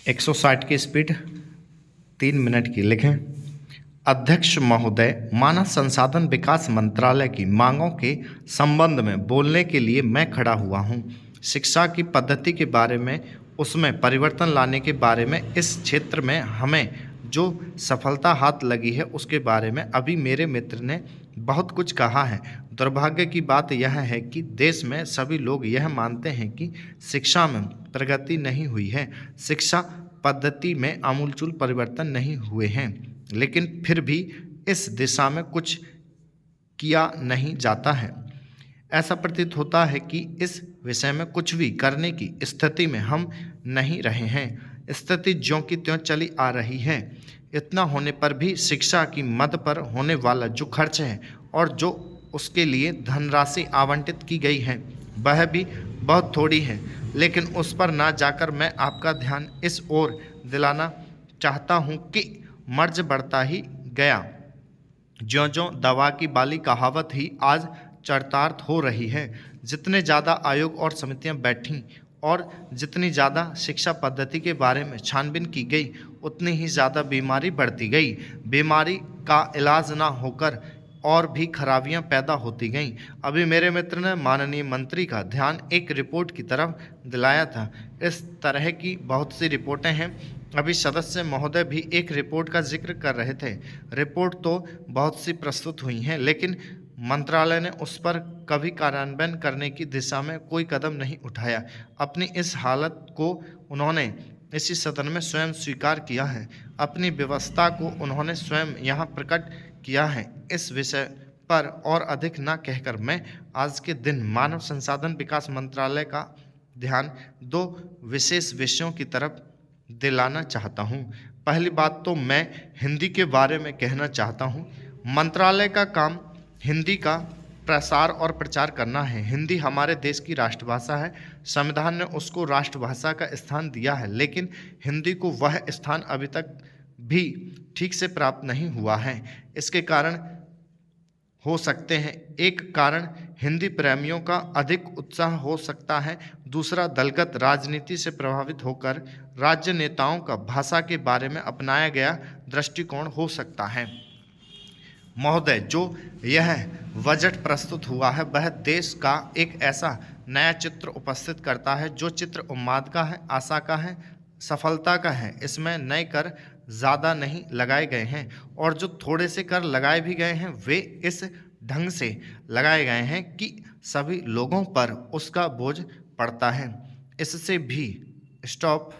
160 की speed 3 minute की लिखें। अध्यक्ष महोदय, मानव संसाधन विकास मंत्रालय की मांगों के संबंध में बोलने के लिए मैं खड़ा हुआ हूं। शिक्षा की पद्धति के बारे में, उसमें परिवर्तन लाने के बारे में, इस क्षेत्र में हमें जो सफलता हाथ लगी है उसके बारे में अभी मेरे मित्र ने बहुत कुछ कहा है। दुर्भाग्य की बात यह है कि देश में सभी लोग यह मानते हैं कि शिक्षा में प्रगति नहीं हुई है, शिक्षा पद्धति में आमूलचूल परिवर्तन नहीं हुए हैं, लेकिन फिर भी इस दिशा में कुछ किया नहीं जाता है। ऐसा प्रतीत होता है कि इस विषय में कुछ भी करने की स्थिति में हम नहीं रहे हैं। स्थिति ज्यों की त्यों चली आ रही है। इतना होने पर भी शिक्षा की मद पर होने वाला जो खर्च है और जो उसके लिए धनराशि आवंटित की गई है वह भी बहुत थोड़ी है। लेकिन उस पर ना जाकर मैं आपका ध्यान इस ओर दिलाना चाहता हूँ कि मर्ज बढ़ता ही गया। ज्यों-ज्यों दवा की बाली कहावत ही आज चरितार्थ हो रही है। जितने ज़्यादा आयोग और समितियां बैठीं और जितनी ज़्यादा शिक्षा पद्धति के बारे में छानबीन की गई, उतनी ही ज़्यादा बीमारी बढ़ती गई। बीमारी का इलाज ना होकर और भी खराबियां पैदा होती गईं। अभी मेरे मित्र ने माननीय मंत्री का ध्यान एक रिपोर्ट की तरफ दिलाया था। इस तरह की बहुत सी रिपोर्टें हैं। अभी सदस्य महोदय भी एक रिपोर्ट का जिक्र कर रहे थे। रिपोर्ट तो बहुत सी प्रस्तुत हुई हैं, लेकिन मंत्रालय ने उस पर कभी कार्यान्वयन करने की दिशा में कोई कदम नहीं उठाया। अपनी इस हालत को उन्होंने इसी सदन में स्वयं स्वीकार किया है। अपनी व्यवस्था को उन्होंने स्वयं यहाँ प्रकट किया है। इस विषय पर और अधिक न कहकर मैं आज के दिन मानव संसाधन विकास मंत्रालय का ध्यान दो विशेष विषयों की तरफ दिलाना चाहता हूँ। पहली बात तो मैं हिंदी के बारे में कहना चाहता हूँ। मंत्रालय का काम हिंदी का प्रसार और प्रचार करना है। हिंदी हमारे देश की राष्ट्रभाषा है। संविधान ने उसको राष्ट्रभाषा का स्थान दिया है, लेकिन हिंदी को वह स्थान अभी तक भी ठीक से प्राप्त नहीं हुआ है। इसके कारण हो सकते हैं, एक कारण हिंदी प्रेमियों का अधिक उत्साह हो सकता है, दूसरा दलगत राजनीति से प्रभावित होकर राज्य नेताओं का भाषा के बारे में अपनाया गया दृष्टिकोण हो सकता है। महोदय, जो यह बजट प्रस्तुत हुआ है वह देश का एक ऐसा नया चित्र उपस्थित करता है जो चित्र उन्माद का है, आशा का है, सफलता का है। इसमें नए कर ज़्यादा नहीं लगाए गए हैं और जो थोड़े से कर लगाए भी गए हैं वे इस ढंग से लगाए गए हैं कि सभी लोगों पर उसका बोझ पड़ता है। इससे भी स्टॉप